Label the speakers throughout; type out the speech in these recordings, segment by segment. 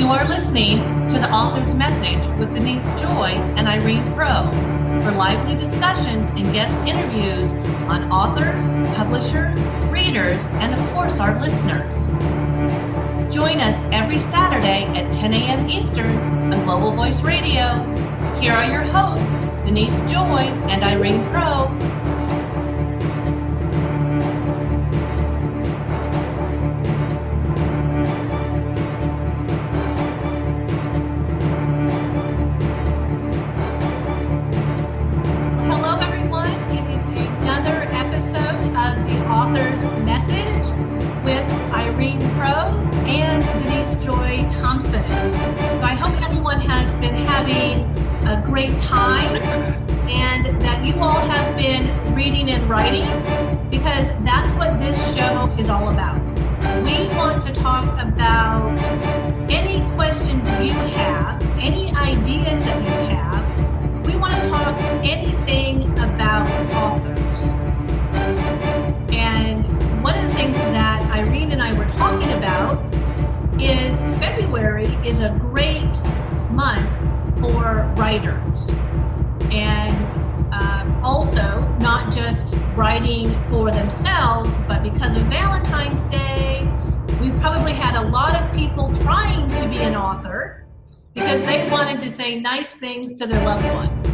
Speaker 1: You are listening to The Author's Message with Denise Joy and Irene for lively discussions and guest interviews on authors, publishers, readers, and of course our listeners. Join us every Saturday at 10 a.m. Eastern on Global Voice Radio. Here are your hosts, Denise Joy and Irene Pro. Hello, everyone. It is another episode of The Author's Message with Irene Pro and Denise Joy Thompson. So I hope everyone has been having a great time and that you all have been reading and writing, because that's what this show is all about. We want to talk about any questions you have, any ideas that you have. We want to talk anything about authors. And one of the things that Irene and I were talking about is February is a great month for writers, and also not just writing for themselves, but because of Valentine's Day, we probably had a lot of people trying to be an author because they wanted to say nice things to their loved ones.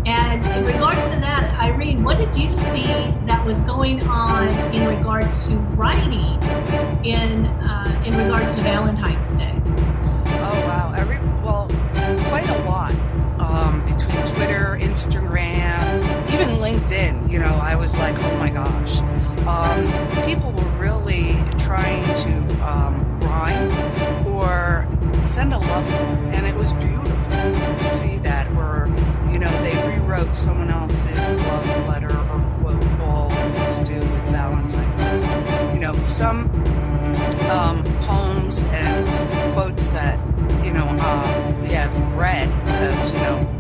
Speaker 1: And in regards to that, Irene, what did you see that was going on in regards to writing in regards to Valentine's Day?
Speaker 2: Oh, wow. Quite a lot. Between Twitter, Instagram, even LinkedIn, I was like, oh my gosh. People were really trying to rhyme or send a love letter. And it was beautiful to see that, or, they rewrote someone else's love letter or quote, all to do with Valentine's. Some poems and quotes that we have read, because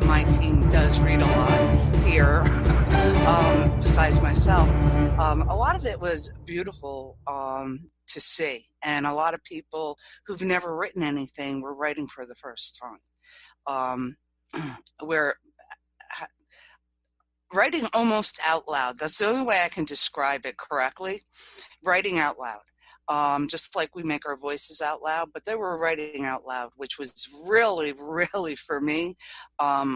Speaker 2: my team does read a lot here besides myself. A lot of it was beautiful to see, and a lot of people who've never written anything were writing for the first time. We're writing almost out loud. That's the only way I can describe it correctly. Writing out loud. Just like we make our voices out loud, but they were writing out loud, which was really, really, for me,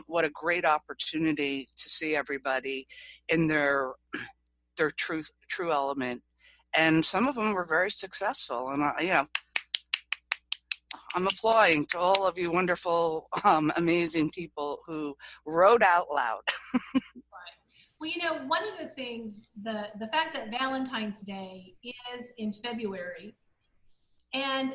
Speaker 2: what a great opportunity to see everybody in their true element. And some of them were very successful. And, I'm applauding to all of you wonderful, amazing people who wrote out loud.
Speaker 1: Well, one of the things, the fact that Valentine's Day is in February, and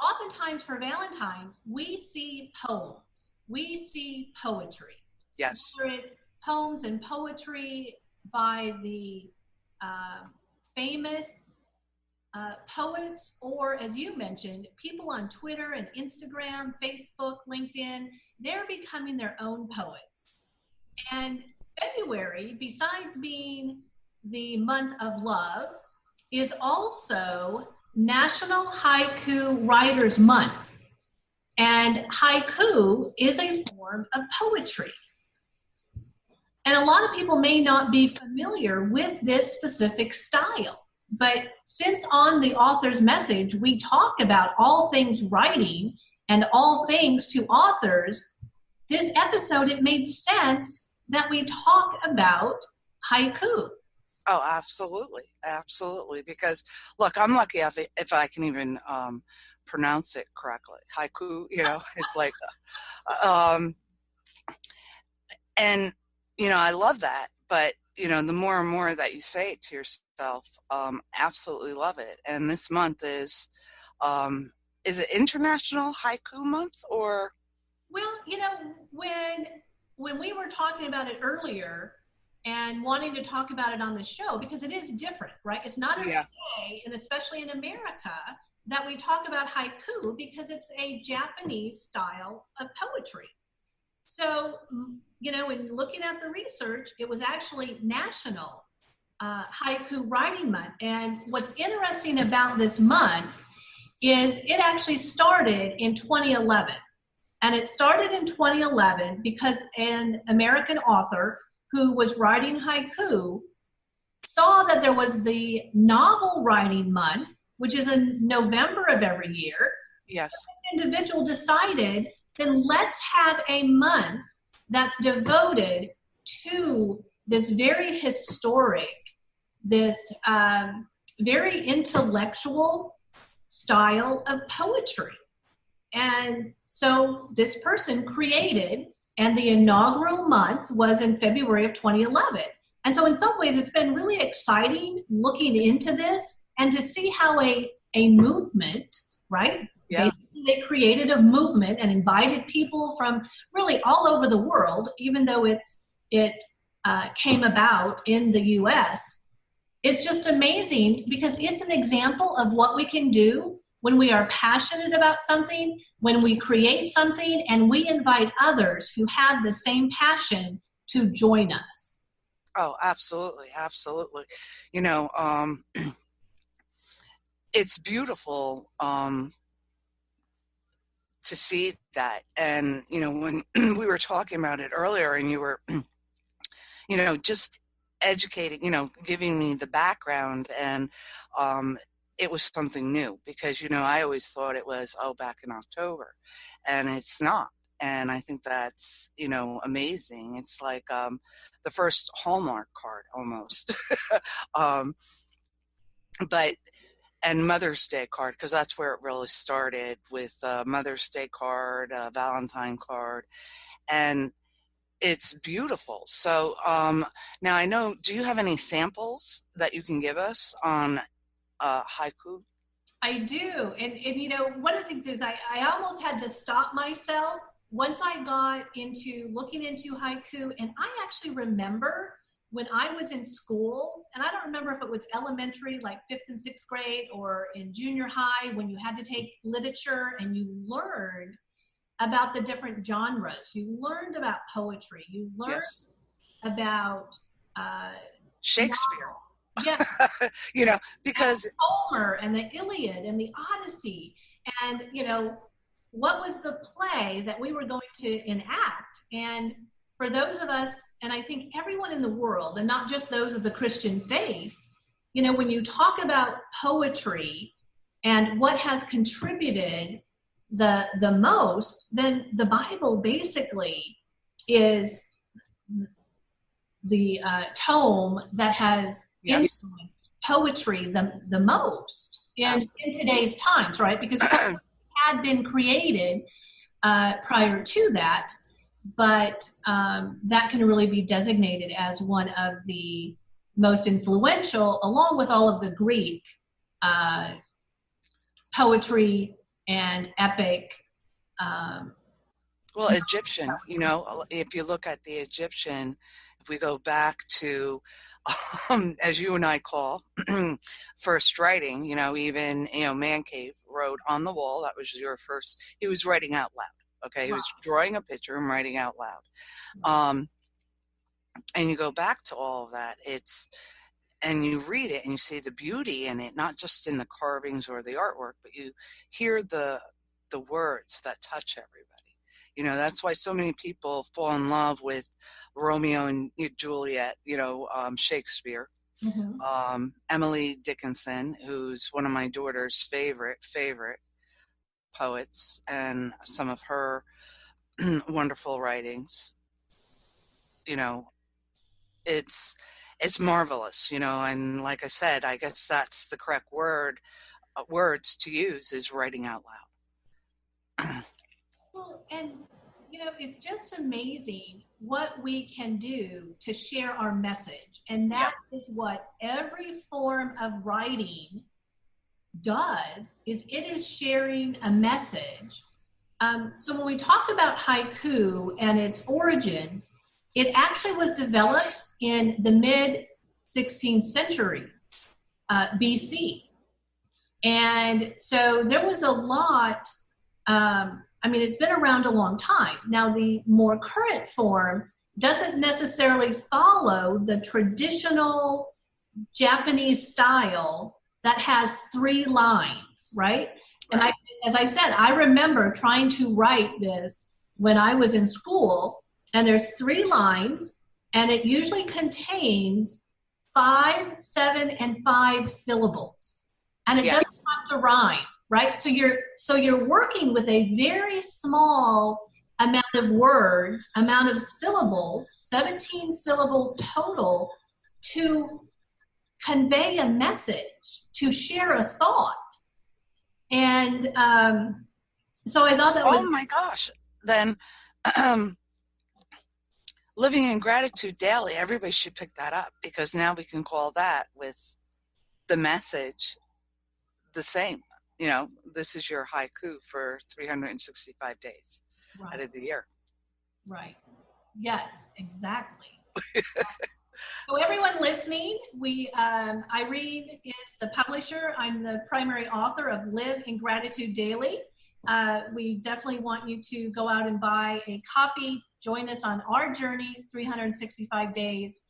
Speaker 1: oftentimes for Valentine's, we see poems, we see poetry.
Speaker 2: Yes.
Speaker 1: Whether it's poems and poetry by the famous poets, or as you mentioned, people on Twitter and Instagram, Facebook, LinkedIn, they're becoming their own poets. And February, besides being the month of love, is also National Haiku Writers Month. And haiku is a form of poetry. And a lot of people may not be familiar with this specific style. But since on The Author's Message, we talk about all things writing and all things to authors, this episode, it made sense that we talk about haiku.
Speaker 2: Oh, absolutely. Absolutely. Because, look, I'm lucky if I can even pronounce it correctly. Haiku, it's like, and, I love that. But, the more and more that you say it to yourself, absolutely love it. And this month is it International Haiku Month or?
Speaker 1: Well, when we were talking about it earlier and wanting to talk about it on the show, because it is different, right? It's not every day, and especially in America, that we talk about haiku, because it's a Japanese style of poetry. So, in looking at the research, it was actually National Haiku Writing Month. And what's interesting about this month is it actually started in 2011. And it started in 2011 because an American author who was writing haiku saw that there was the novel writing month, which is in November of every year.
Speaker 2: Yes.
Speaker 1: So an individual decided, then let's have a month that's devoted to this very historic, this very intellectual style of poetry. And so this person created, and the inaugural month was in February of 2011. And so in some ways, it's been really exciting looking into this and to see how a movement, right?
Speaker 2: Yeah.
Speaker 1: They created a movement and invited people from really all over the world, even though it came about in the U.S. It's just amazing because it's an example of what we can do when we are passionate about something, when we create something, and we invite others who have the same passion to join us.
Speaker 2: Oh, absolutely. Absolutely. You know, it's beautiful to see that. And, you know, when we were talking about it earlier and you were, you know, just educating, you know, giving me the background, and it was something new because, you know, I always thought it was, back in October, and it's not. And I think that's, you know, amazing. It's like the first Hallmark card almost. And Mother's Day card, because that's where it really started with Mother's Day card, Valentine card, and it's beautiful. So now I know, do you have any samples that you can give us on haiku?
Speaker 1: I do. And you know, one of the things is I almost had to stop myself once I got into looking into haiku. And I actually remember when I was in school, and I don't remember if it was elementary, like 5th and 6th grade, or in junior high, when you had to take literature and you learned about the different genres. You learned about poetry. You learned about
Speaker 2: Shakespeare.
Speaker 1: Yeah.
Speaker 2: You know, because
Speaker 1: Homer and the Iliad and the Odyssey, and you know, what was the play that we were going to enact. And for those of us, and I think everyone in the world, and not just those of the Christian faith, you know, when you talk about poetry and what has contributed the most, then the Bible basically is the tome that has influenced poetry the most in today's times, right? Because poetry had been created prior to that, but that can really be designated as one of the most influential, along with all of the Greek poetry and epic.
Speaker 2: Well, Egyptian, you know, if you look at the Egyptian, if we go back to, as you and I call, first writing, you know, even, you know, Man Cave wrote on the wall. That was your first, he was writing out loud. Okay. He was drawing a picture and writing out loud. And you go back to all of that, and you read it and you see the beauty in it, not just in the carvings or the artwork, but you hear the words that touch everybody. You know, that's why so many people fall in love with Romeo and Juliet, you know, Shakespeare. Mm-hmm. Emily Dickinson, who's one of my daughter's favorite poets, and some of her wonderful writings. You know, it's marvelous, you know, and like I said, I guess that's the correct words to use is writing out loud.
Speaker 1: Well, and you know, it's just amazing what we can do to share our message, and that is what every form of writing does. Is it is sharing a message. So when we talk about haiku and its origins, it actually was developed in the mid-16th century, BC. And so there was a lot, I mean, it's been around a long time. Now, the more current form doesn't necessarily follow the traditional Japanese style that has 3 lines, right? And
Speaker 2: Right.
Speaker 1: as I said, I remember trying to write this when I was in school, and there's 3 lines, and it usually contains 5, 7, and 5 syllables, and it doesn't
Speaker 2: Yes.
Speaker 1: have to rhyme, right? So you're working with a very small amount of words, amount of syllables, 17 syllables total, to convey a message, to share a thought. And so I thought that was.
Speaker 2: Oh my gosh. Then living in gratitude daily, everybody should pick that up, because now we can call that with the message the same. This is your haiku for 365 days out
Speaker 1: Right,
Speaker 2: of the year.
Speaker 1: right. Yes, exactly. So everyone listening, Irene is the publisher. I'm the primary author of Live in Gratitude Daily. We definitely want you to go out and buy a copy. Join us on our journey, 365 days,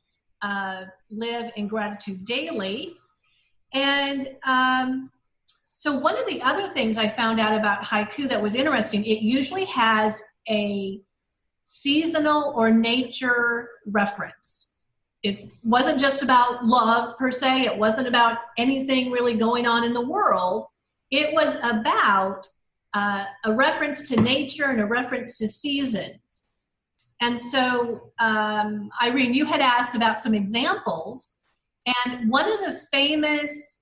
Speaker 1: Live in Gratitude Daily. And so one of the other things I found out about haiku that was interesting, it usually has a seasonal or nature reference. It wasn't just about love per se. It wasn't about anything really going on in the world. It was about a reference to nature and a reference to seasons. And so, Irene, you had asked about some examples. And one of the famous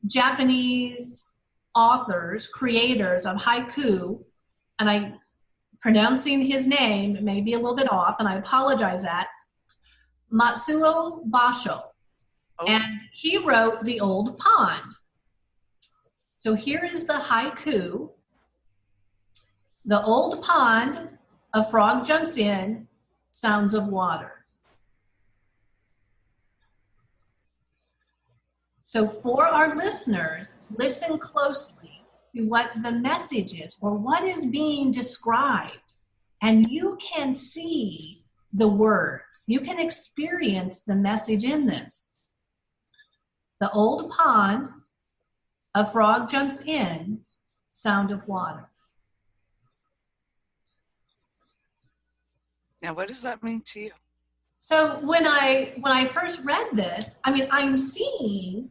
Speaker 1: Japanese authors, creators of haiku, and I'm pronouncing his name may be a little bit off, and I apologize that, Matsuo Basho.
Speaker 2: Oh.
Speaker 1: And he wrote The Old Pond. So here is the haiku. The old pond, a frog jumps in, sounds of water. So for our listeners, listen closely to what the message is or what is being described. And you can see the words. You can experience the message in this. The old pond, a frog jumps in, sound of water.
Speaker 2: Now, what does that mean to you?
Speaker 1: So when I first read this, I mean, I'm seeing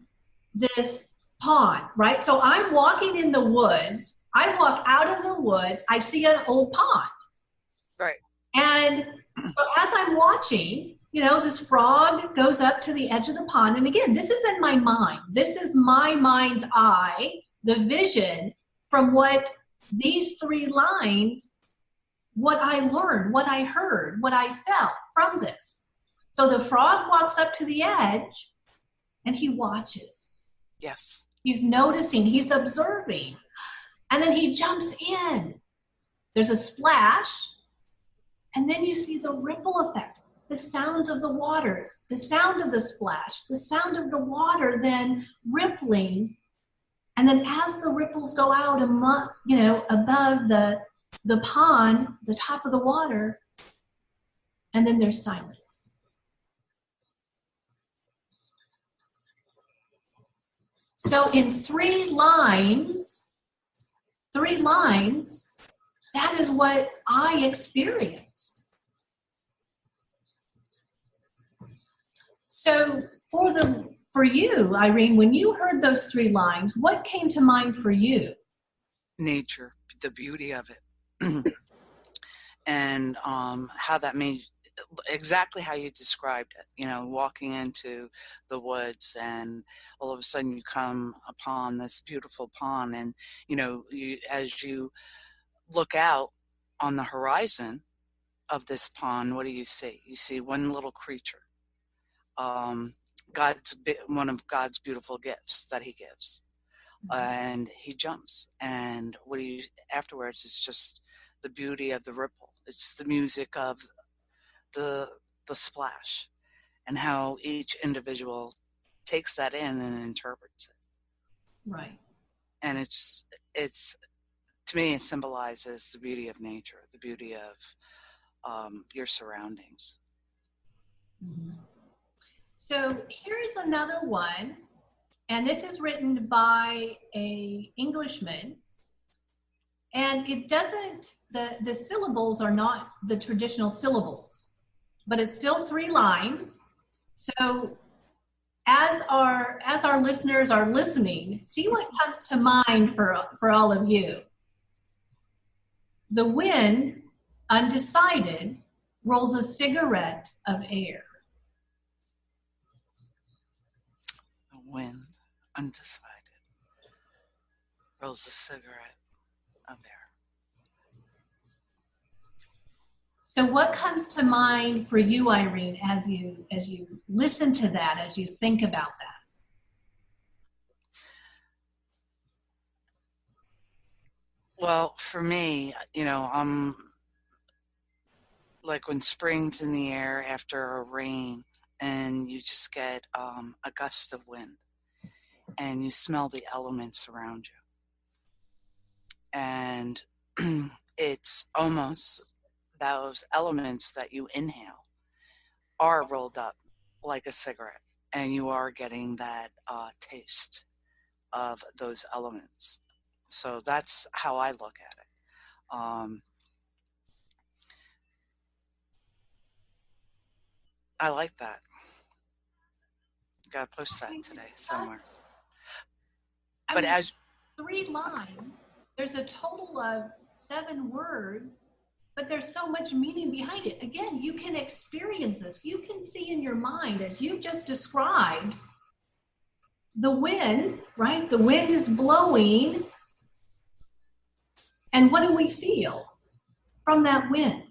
Speaker 1: this pond, right? So I'm walking in the woods. I walk out of the woods. I see an old pond.
Speaker 2: Right.
Speaker 1: And so as I'm watching, this frog goes up to the edge of the pond. And again, this is in my mind. This is my mind's eye, the vision from what these 3 lines, what I learned, what I heard, what I felt from this. So the frog walks up to the edge and he watches.
Speaker 2: Yes.
Speaker 1: He's noticing, he's observing. And then he jumps in. There's a splash. And then you see the ripple effect, the sounds of the water, the sound of the splash, the sound of the water then rippling. And then as the ripples go out above the pond, the top of the water, and then there's silence. So in 3 lines, that is what I experienced. So for you, Irene, when you heard those 3 lines, what came to mind for you?
Speaker 2: Nature, the beauty of it. And how that made, exactly how you described it, walking into the woods and all of a sudden you come upon this beautiful pond, and as you look out on the horizon of this pond, what do you see? You see one little creature, one of God's beautiful gifts that he gives, and he jumps, and afterwards it's just the beauty of the ripple. It's the music of the splash, and how each individual takes that in and interprets it.
Speaker 1: Right.
Speaker 2: And it's to me, it symbolizes the beauty of nature, the beauty of your surroundings.
Speaker 1: Mm-hmm. So here's another one, And this is written by a Englishman. And it doesn't, the syllables are not the traditional syllables, but it's still 3 lines. So as our listeners are listening, see what comes to mind for all of you. The wind, undecided, rolls a cigarette of air.
Speaker 2: The wind, undecided, rolls a cigarette of air.
Speaker 1: So what comes to mind for you, Irene, as you listen to that, as you think about that?
Speaker 2: Well, for me, I'm like when spring's in the air after a rain and you just get a gust of wind and you smell the elements around you. And it's almost those elements that you inhale are rolled up like a cigarette, and you are getting that taste of those elements. So that's how I look at it. I like that. Gotta post that today somewhere. But as
Speaker 1: 3 lines, there's a total of 7 words, but there's so much meaning behind it. Again, you can experience this. You can see in your mind, as you've just described, the wind, right? The wind is blowing. And what do we feel from that wind?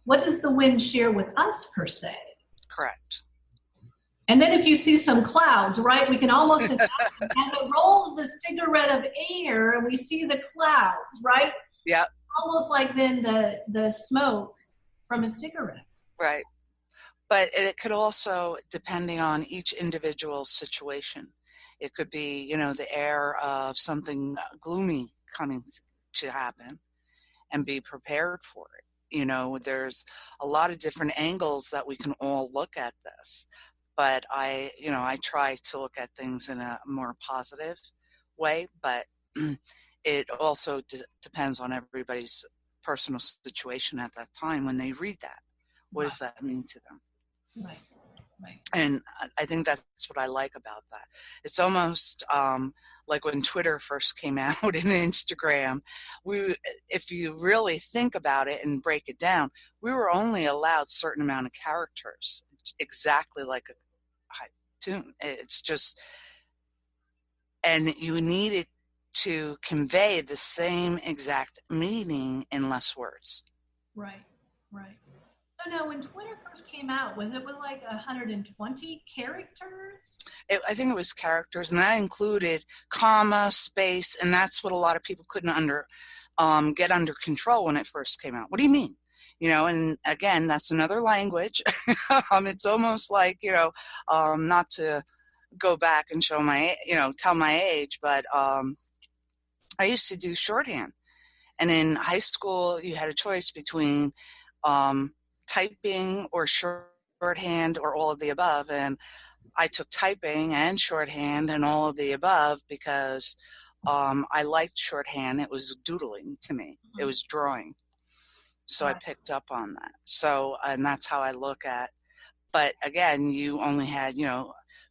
Speaker 1: What does the wind share with us, per se?
Speaker 2: Correct.
Speaker 1: And then if you see some clouds, right, we can almost imagine as it rolls the cigarette of air and we see the clouds, right?
Speaker 2: Yeah.
Speaker 1: Almost like then the smoke from a cigarette.
Speaker 2: Right. But it could also, depending on each individual situation, it could be, the air of something gloomy coming to happen and be prepared for it. There's a lot of different angles that we can all look at this. But I try to look at things in a more positive way, but it also depends on everybody's personal situation at that time when they read that. What does that mean to them?
Speaker 1: Right.
Speaker 2: And I think that's what I like about that. It's almost like when Twitter first came out and Instagram, if you really think about it and break it down, we were only allowed a certain amount of characters, exactly like a tune. It's just, and you needed to convey the same exact meaning in less words.
Speaker 1: Right. So now when Twitter first came out, was it with like 120 characters?
Speaker 2: I think it was characters, and that included comma, space, and that's what a lot of people couldn't get under control when it first came out. What do you mean? And again, that's another language. It's almost like, not to go back and show tell my age, but I used to do shorthand. And in high school, you had a choice between typing or shorthand or all of the above. And I took typing and shorthand and all of the above because I liked shorthand. It was doodling to me. It was drawing. So I picked up on that. So, and that's how I look at, but again, you only had,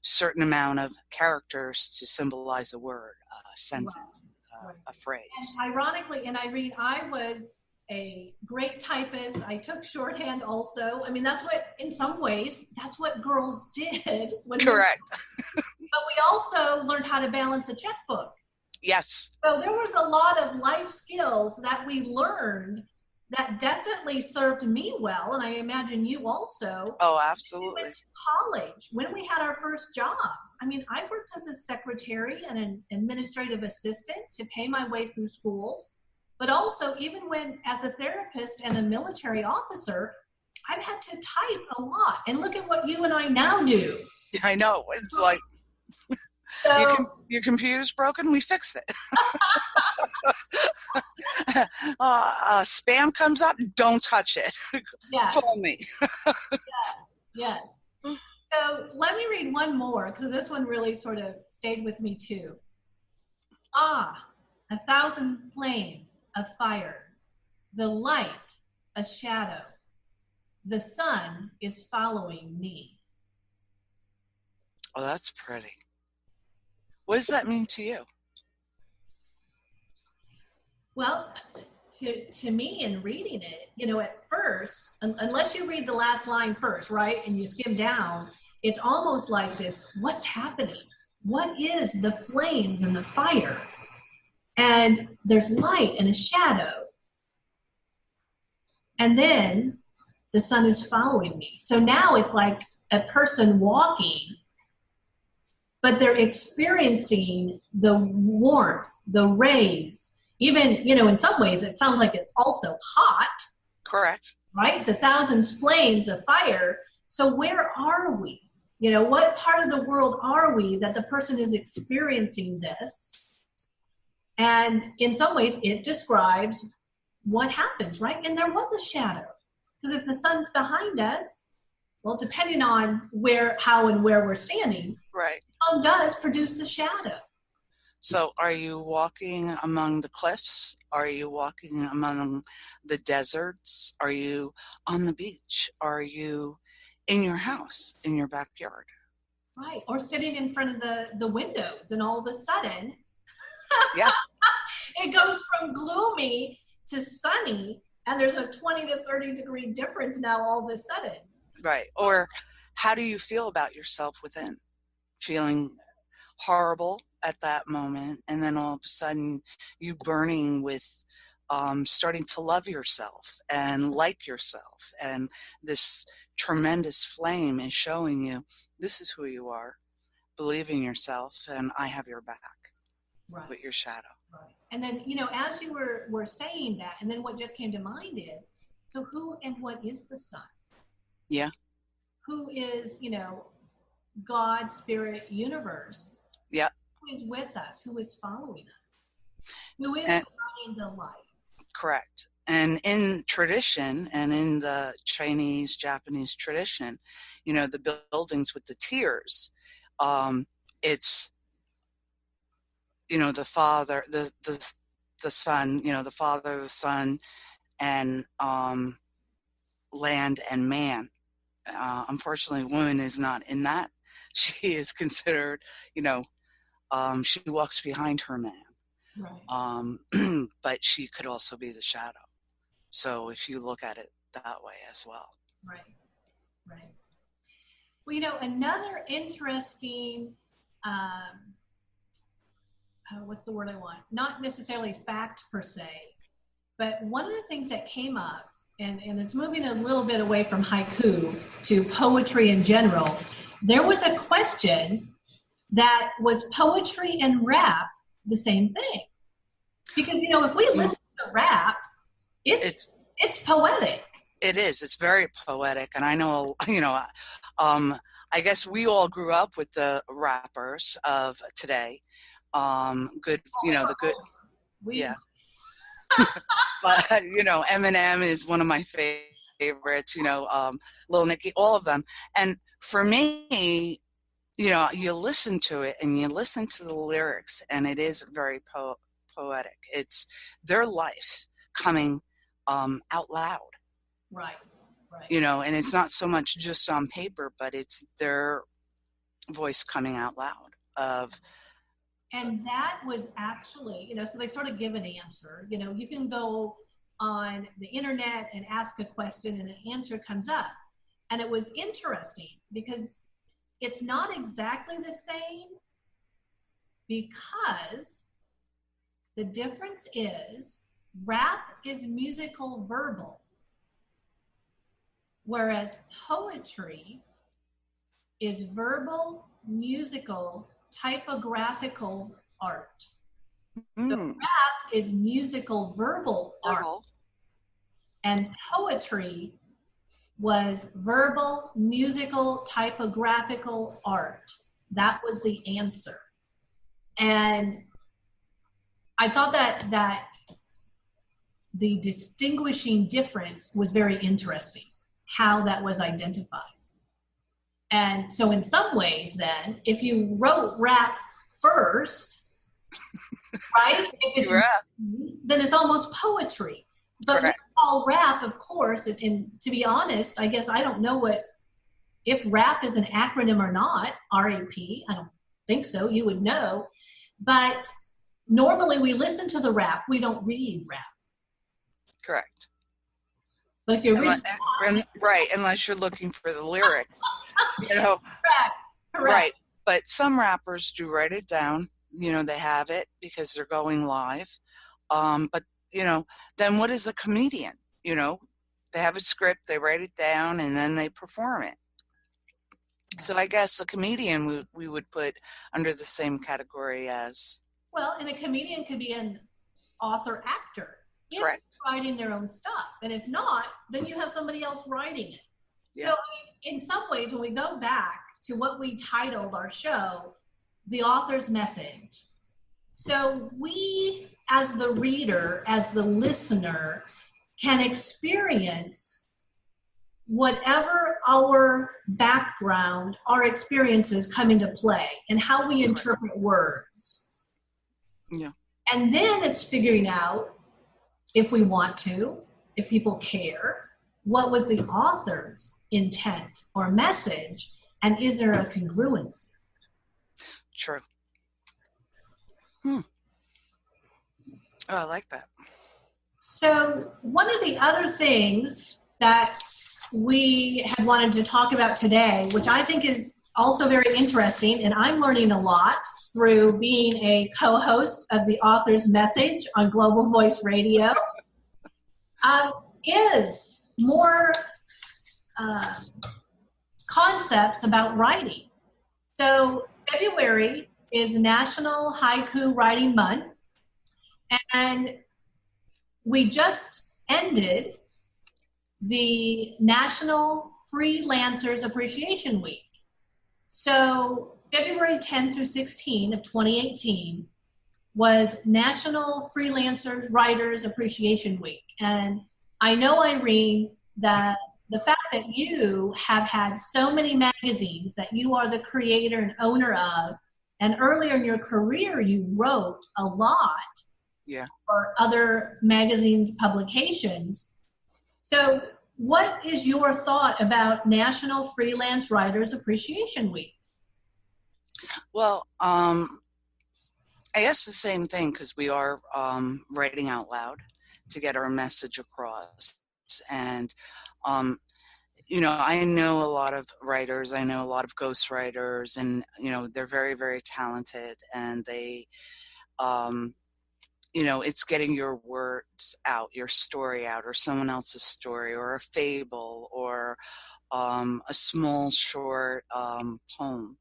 Speaker 2: certain amount of characters to symbolize a word, a sentence, a phrase.
Speaker 1: And ironically, and Irene, I was a great typist. I took shorthand also. I mean, that's what, in some ways, that's what girls did.
Speaker 2: Correct.
Speaker 1: But we also learned how to balance a checkbook.
Speaker 2: Yes.
Speaker 1: So there was a lot of life skills that we learned that definitely served me well, and I imagine you also.
Speaker 2: Oh, absolutely.
Speaker 1: We went to college, when we had our first jobs. I mean, I worked as a secretary and an administrative assistant to pay my way through schools, but also even when, as a therapist and a military officer, I've had to type a lot. And look at what you and I now do.
Speaker 2: I know. It's like,
Speaker 1: so,
Speaker 2: your computer's broken, we fix it. Spam comes up, don't touch it.
Speaker 1: Yes.
Speaker 2: Call me.
Speaker 1: Yes. So let me read one more because this one really sort of stayed with me too. Ah, 1,000 flames of fire, the light, a shadow. The sun is following me.
Speaker 2: Oh, that's pretty. What does that mean to you?
Speaker 1: Well, to me in reading it, at first, unless you read the last line first, right, and you skim down, it's almost like this, what's happening? What is the flames and the fire? And there's light and a shadow. And then the sun is following me. So now it's like a person walking, but they're experiencing the warmth, the rays. Even, in some ways, it sounds like it's also hot.
Speaker 2: Correct.
Speaker 1: Right? The thousands flames of fire. So where are we? What part of the world are we that the person is experiencing this? And in some ways, it describes what happens, right? And there was a shadow. Because if the sun's behind us, well, depending on how and where we're standing,
Speaker 2: right,
Speaker 1: the sun does produce a shadow.
Speaker 2: So are you walking among the cliffs? Are you walking among the deserts? Are you on the beach? Are you in your house, in your backyard?
Speaker 1: Right, or sitting in front of the windows, and all of a sudden,
Speaker 2: yeah,
Speaker 1: it goes from gloomy to sunny, and there's a 20 to 30 degree difference now all of a sudden.
Speaker 2: Right, or how do you feel about yourself within? Feeling horrible at that moment, and then all of a sudden you burning with starting to love yourself and like yourself, and this tremendous flame is showing you this is who you are, believe in yourself, and I have your back. Right. With your shadow.
Speaker 1: Right. And then, as you were saying that, and then what just came to mind is, so who and what is the sun?
Speaker 2: Yeah.
Speaker 1: Who is, God, spirit, universe?
Speaker 2: Yeah.
Speaker 1: Who is with us? Who is following us? Who is guiding the light?
Speaker 2: Correct. And in tradition, and in the Chinese, Japanese tradition, the buildings with the tiers, it's, the father, the son, the father, the son, and land and man. Unfortunately, woman is not in that. She is considered, she walks behind her man. Right. But she could also be the shadow. So if you look at it that way as well.
Speaker 1: Right. Right. Well, another interesting, what's the word I want? Not necessarily fact per se, but one of the things that came up, and it's moving a little bit away from haiku to poetry in general. There was a question that was poetry and rap the same thing? Because, if we listen to rap, it's poetic.
Speaker 2: It is. It's very poetic. And I know, I guess we all grew up with the rappers of today. Good, the good, yeah. But, Eminem is one of my favorites, Lil Nicky, all of them. And for me, you listen to it and you listen to the lyrics, and it is very poetic. It's their life coming out loud.
Speaker 1: Right.
Speaker 2: And it's not so much just on paper, but it's their voice coming out loud.
Speaker 1: And that was actually, so they sort of give an answer. You can go on the internet and ask a question and an answer comes up. And it was interesting because it's not exactly the same, because the difference is rap is musical verbal, whereas poetry is verbal, musical, typographical art. So rap is musical verbal art, and poetry was verbal, musical, typographical art. That was the answer. And I thought that the distinguishing difference was very interesting, how that was identified. And so in some ways then, if you wrote rap first, right? If it's
Speaker 2: Yeah.
Speaker 1: then it's almost poetry. But we
Speaker 2: Correct.
Speaker 1: call rap, of course, and to be honest, I guess I don't know what if rap is an acronym or not, R-A-P. I don't think so. You would know. But normally we listen to the rap, we don't read rap.
Speaker 2: Correct.
Speaker 1: But if you're reading
Speaker 2: Right, unless you're looking for the lyrics, you know.
Speaker 1: correct.
Speaker 2: Right. But some rappers do write it down. They have it because they're going live. But then what is a comedian? They have a script, they write it down, and then they perform it. So I guess a comedian we would put under the same category as.
Speaker 1: Well, and a comedian could be an author actor if
Speaker 2: Correct.
Speaker 1: they're writing their own stuff. And if not, then you have somebody else writing it.
Speaker 2: Yeah.
Speaker 1: So I mean, in some ways, when we go back to what we titled our show, The Author's Message. So we, as the reader, as the listener, can experience whatever our background, our experiences come into play and how we interpret words.
Speaker 2: Yeah.
Speaker 1: And then it's figuring out if we want to, if people care, what was the author's intent or message, and is there a congruency?
Speaker 2: True. Oh, I like that.
Speaker 1: So one of the other things that we had wanted to talk about today, which I think is also very interesting, and I'm learning a lot through being a co-host of the Author's Message on Global Voice Radio, is more concepts about writing. So February is National Haiku Writing Month, and we just ended the National Freelancers Appreciation Week. So February 10 through 16 of 2018 was National Freelancers Writers Appreciation Week. And I know, Irene, that the fact that you have had so many magazines that you are the creator and owner of, and earlier in your career you wrote a lot for other magazines, publications. So what is your thought about National Freelance Writers Appreciation Week?
Speaker 2: Well, I guess the same thing, because we are writing out loud to get our message across. And, I know a lot of writers, I know a lot of ghostwriters, and, they're very, very talented, and they, it's getting your words out, your story out, or someone else's story, or a fable, or a small, short poem.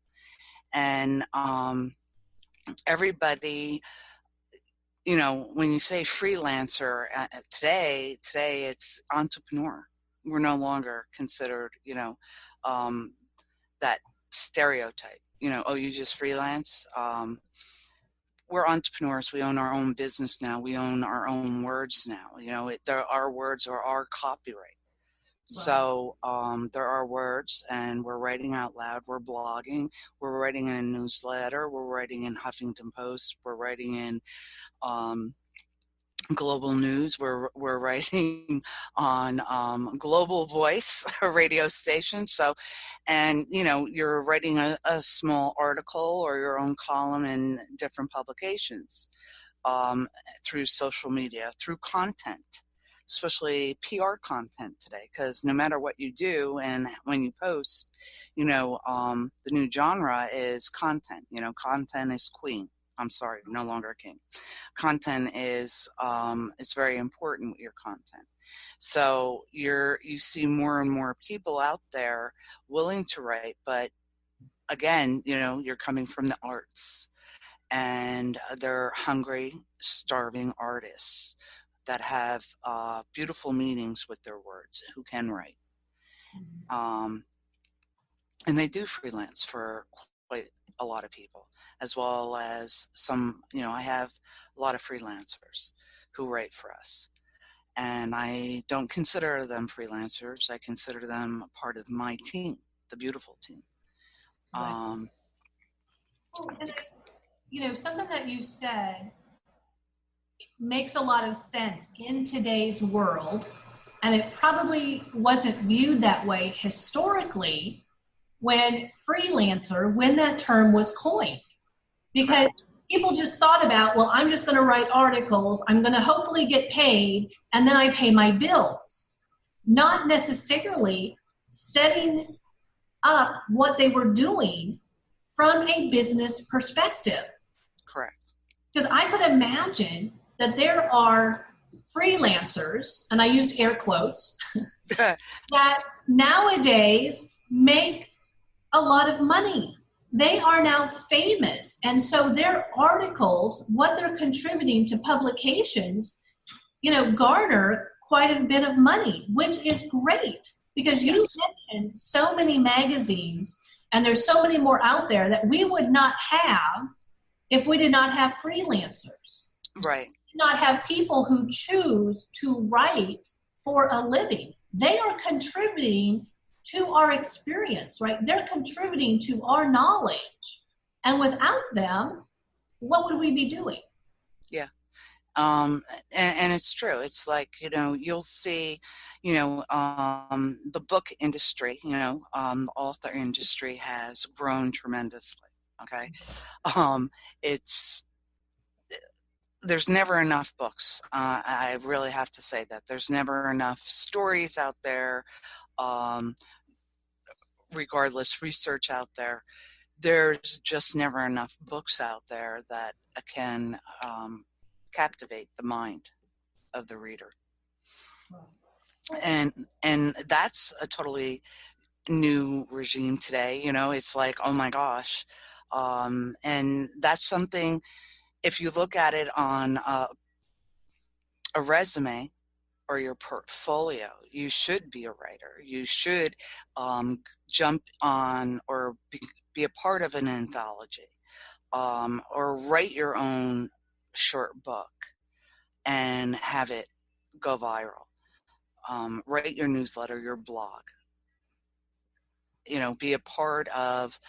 Speaker 2: And everybody, when you say freelancer today it's entrepreneur. We're no longer considered, that stereotype, oh, you just freelance. We're entrepreneurs. We own our own business now. We own our own words now. Our words are our copyright. So there are words, and we're writing out loud. We're blogging. We're writing in a newsletter. We're writing in Huffington Post. We're writing in Global News. We're writing on Global Voice, a radio station. So, and you're writing a small article or your own column in different publications, through social media, through content, especially PR content today, because no matter what you do and when you post, the new genre is content. Content is queen. I'm sorry, no longer king. Content is it's very important with your content. So you see more and more people out there willing to write, but again, you're coming from the arts, and they're hungry, starving artists that have beautiful meanings with their words, who can write. And they do freelance for quite a lot of people, as well as some, I have a lot of freelancers who write for us. And I don't consider them freelancers. I consider them part of my team, the beautiful team.
Speaker 1: Right.
Speaker 2: Um,
Speaker 1: Well, and something that you said makes a lot of sense in today's world, and it probably wasn't viewed that way historically when when that term was coined. Because people just thought about, well, I'm just going to write articles, I'm going to hopefully get paid, and then I pay my bills. Not necessarily setting up what they were doing from a business perspective.
Speaker 2: correct.
Speaker 1: Because I could imagine that there are freelancers, and I used air quotes, that nowadays make a lot of money. They are now famous. And so their articles, what they're contributing to publications, garner quite a bit of money, which is great because you mentioned so many magazines and there's so many more out there that we would not have if we did not have freelancers.
Speaker 2: Right.
Speaker 1: We did not have people who choose to write for a living. They are contributing to our experience, right? They're contributing to our knowledge. And without them, what would we be doing?
Speaker 2: Yeah. And it's true. It's like, you'll see, the book industry, the author industry has grown tremendously. Okay. There's never enough books. I really have to say that there's never enough stories out there. Regardless, research out there. There's just never enough books out there that can captivate the mind of the reader. And that's a totally new regime today. It's like, oh my gosh. And that's something, if you look at it on a resume or your portfolio, you should be a writer. You should jump on or be a part of an anthology, or write your own short book and have it go viral. Write your newsletter, your blog. Be a part of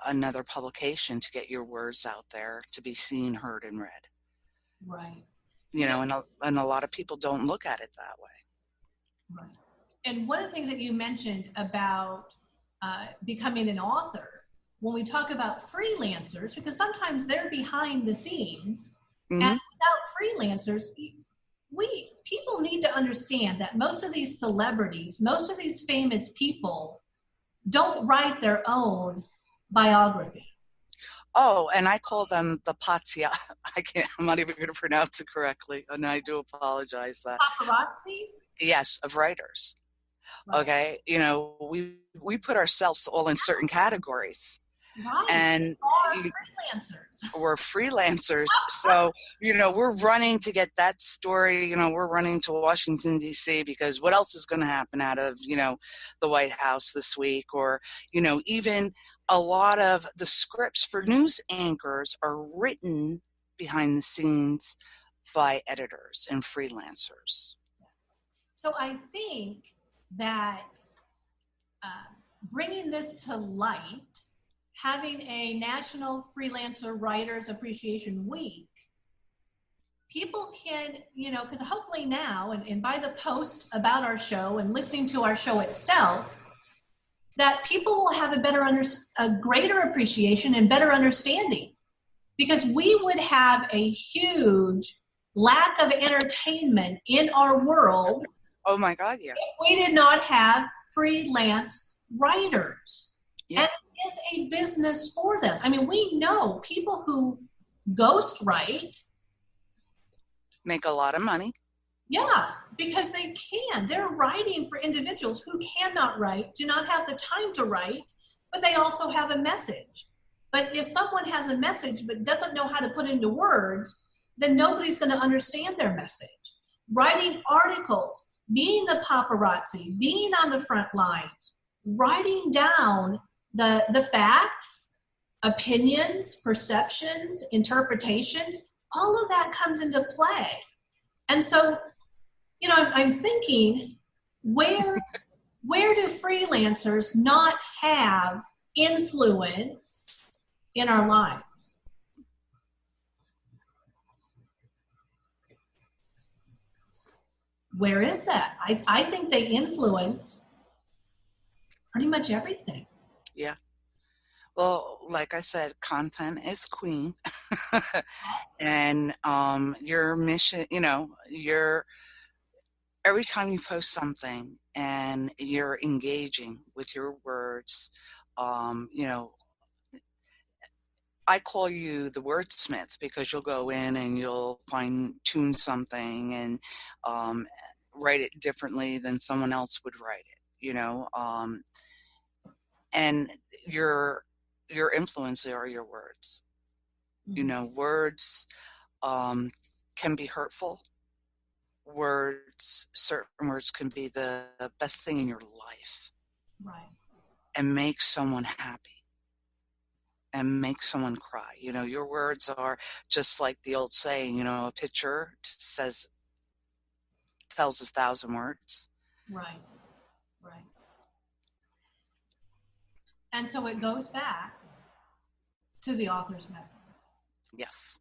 Speaker 2: another publication to get your words out there, to be seen, heard, and read.
Speaker 1: Right.
Speaker 2: And a lot of people don't look at it that way.
Speaker 1: Right. And one of the things that you mentioned about becoming an author, when we talk about freelancers, because sometimes they're behind the scenes, and without freelancers, people need to understand that most of these celebrities, most of these famous people don't write their own biography.
Speaker 2: Oh, and I call them the patia. I'm not even going to pronounce it correctly, and I do apologize.
Speaker 1: Paparazzi?
Speaker 2: Yes, of writers.
Speaker 1: Right.
Speaker 2: Okay, we put ourselves all in certain categories.
Speaker 1: Right.
Speaker 2: And
Speaker 1: freelancers.
Speaker 2: We're freelancers. So, we're running to get that story. We're running to Washington, D.C. because what else is going to happen out of, the White House this week? Or, even a lot of the scripts for news anchors are written behind the scenes by editors and freelancers.
Speaker 1: So I think that bringing this to light, having a National Freelancer Writers Appreciation Week, people can, because hopefully now, and by the post about our show and listening to our show itself, that people will have a greater appreciation and better understanding. Because we would have a huge lack of entertainment in our world.
Speaker 2: Oh my God, yeah.
Speaker 1: If we did not have freelance writers.
Speaker 2: Yeah.
Speaker 1: And it is a business for them. I mean, we know people who ghostwrite
Speaker 2: make a lot of money.
Speaker 1: Yeah, because they can. They're writing for individuals who cannot write, do not have the time to write, but they also have a message. But if someone has a message but doesn't know how to put into words, then nobody's going to understand their message. Writing articles, being the paparazzi, being on the front lines, writing down the facts, opinions, perceptions, interpretations, all of that comes into play. And so, I'm thinking, where do freelancers not have influence in our lives? Where is that? I think they influence pretty much everything.
Speaker 2: Yeah. Well, like I said, content is queen. And your mission, every time you post something and you're engaging with your words, you know, I call you the wordsmith because you'll go in and you'll fine tune something and write it differently than someone else would write it, and your influence are your words. Words can be hurtful. Certain words can be the best thing in your life.
Speaker 1: Right.
Speaker 2: And make someone happy and make someone cry. Your words are just like the old saying, a picture tells 1,000 words.
Speaker 1: Right. Right. And so it goes back to the author's message.
Speaker 2: Yes.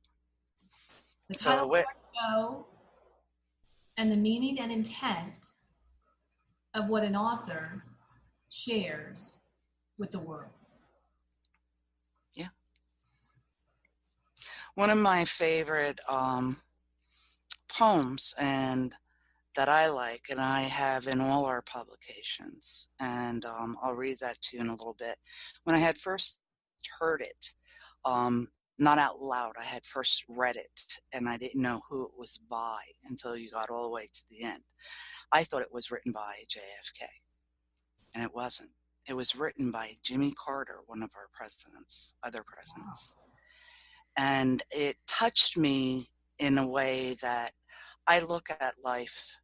Speaker 1: The title of the show and the meaning and intent of what an author shares with the world.
Speaker 2: Yeah. One of my favorite poems and that I like, and I have in all our publications, and I'll read that to you in a little bit. When I had first heard it, not out loud, I had first read it, and I didn't know who it was by until you got all the way to the end. I thought it was written by JFK, and it wasn't. It was written by Jimmy Carter, one of our other presidents. And it touched me in a way that I look at life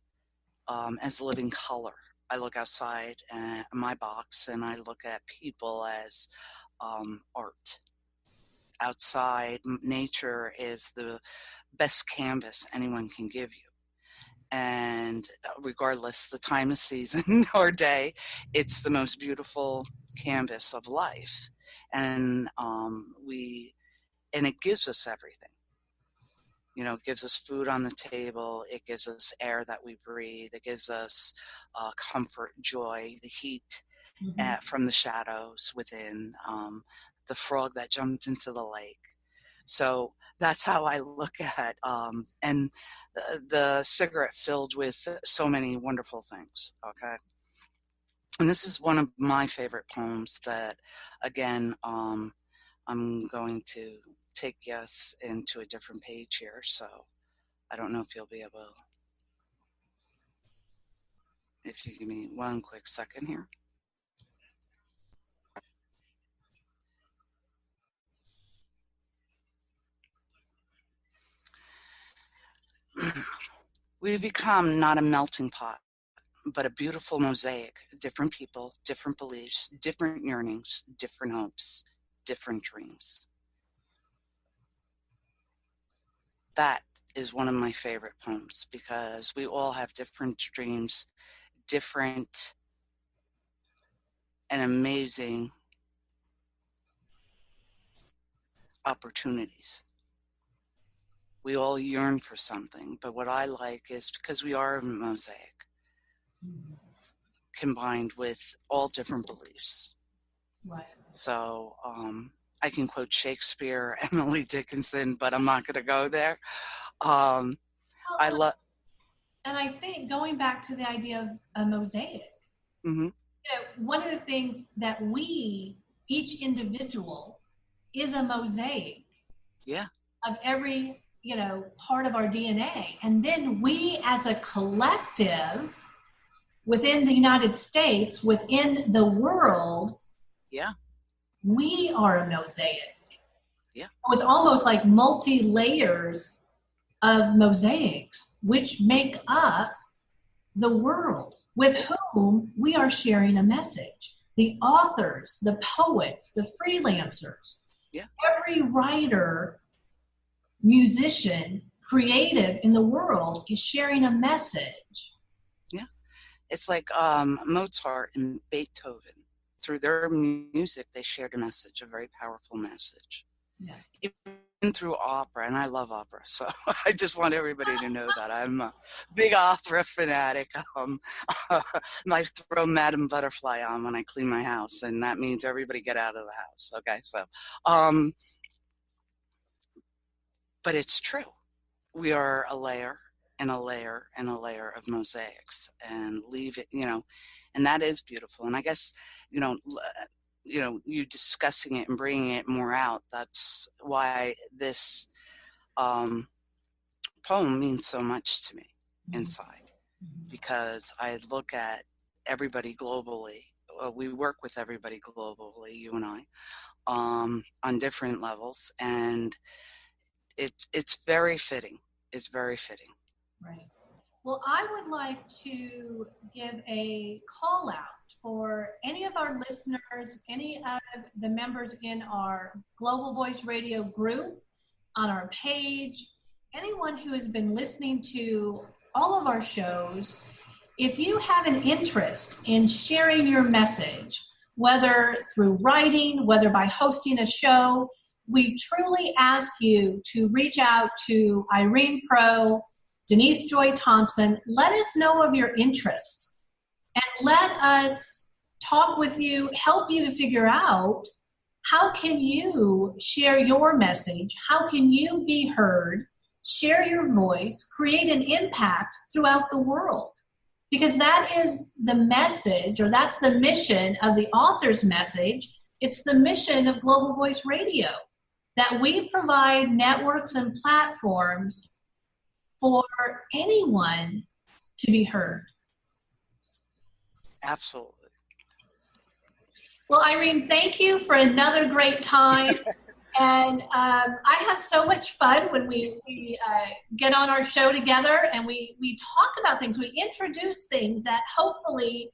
Speaker 2: as living color. I look outside my box and I look at people as art. Outside, nature is the best canvas anyone can give you. And regardless the time of season or day, it's the most beautiful canvas of life. And it gives us everything. It gives us food on the table. It gives us air that we breathe. It gives us comfort, joy, the heat from the shadows within, the frog that jumped into the lake. So that's how I look at, and the cigarette filled with so many wonderful things. Okay. And this is one of my favorite poems that, again, I'm going to take us into a different page here. So I don't know if you'll be able, if you give me one quick second here. We become not a melting pot, but a beautiful mosaic, different people, different beliefs, different yearnings, different hopes, different dreams. That is one of my favorite poems because we all have different dreams, different and amazing opportunities. We all yearn for something, but what I like is because we are a mosaic combined with all different beliefs.
Speaker 1: Right.
Speaker 2: So I can quote Shakespeare, Emily Dickinson, but I'm not going to go there. I love.
Speaker 1: And I think going back to the idea of a mosaic, one of the things that each individual is a mosaic of every, part of our DNA. And then we as a collective within the United States, within the world, we are a mosaic. So it's almost like multi-layers of mosaics, which make up the world with whom we are sharing a message. The authors, the poets, the freelancers, every writer, musician, creative in the world is sharing a message.
Speaker 2: It's like Mozart and Beethoven. through their music, they shared a message, a very powerful message.
Speaker 1: Yeah.
Speaker 2: Even through opera, and I love opera, so I just want everybody to know that I'm a big opera fanatic. I throw Madame Butterfly on when I clean my house, and that means everybody get out of the house. Okay, so, but it's true. We are a layer and a layer and a layer of mosaics, and leave it, and that is beautiful. And I guess, you discussing it and bringing it more out, that's why this poem means so much to me inside, because I look at everybody globally. We work with everybody globally, you and I, on different levels, and it's very fitting. It's very fitting.
Speaker 1: Right. Well, I would like to give a call out for any of our listeners, any of the members in our Global Voice Radio group, on our page, anyone who has been listening to all of our shows. If you have an interest in sharing your message, whether through writing, whether by hosting a show, we truly ask you to reach out to Irene Pro, Denise Joy Thompson. Let us know of your interest and let us talk with you, help you to figure out how can you share your message, how can you be heard, share your voice, create an impact throughout the world. Because that is the message, or that's the mission of the author's message. It's the mission of Global Voice Radio, that we provide networks and platforms for anyone to be heard.
Speaker 2: Absolutely.
Speaker 1: Well, Irene, thank you for another great time. And I have so much fun when we get on our show together and we talk about things. We introduce things that hopefully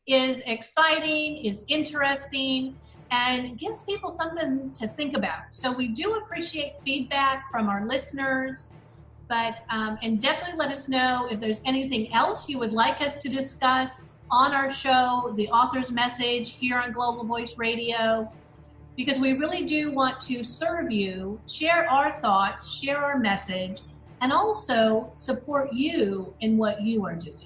Speaker 1: is exciting, is interesting, and gives people something to think about. So we do appreciate feedback from our listeners. But, and definitely let us know if there's anything else you would like us to discuss on our show, the author's message here on Global Voice Radio, because we really do want to serve you, share our thoughts, share our message, and also support you in what you are doing.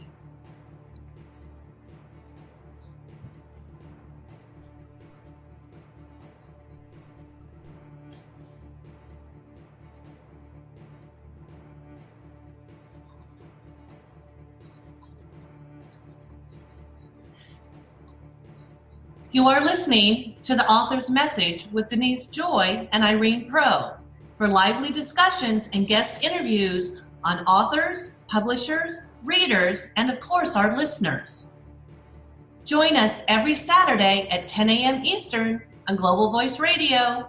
Speaker 1: You are listening to the author's message with Denise Joy and Irene Pro for lively discussions and guest interviews on authors, publishers, readers, and of course our listeners. Join us every Saturday at 10 a.m. Eastern on Global Voice Radio.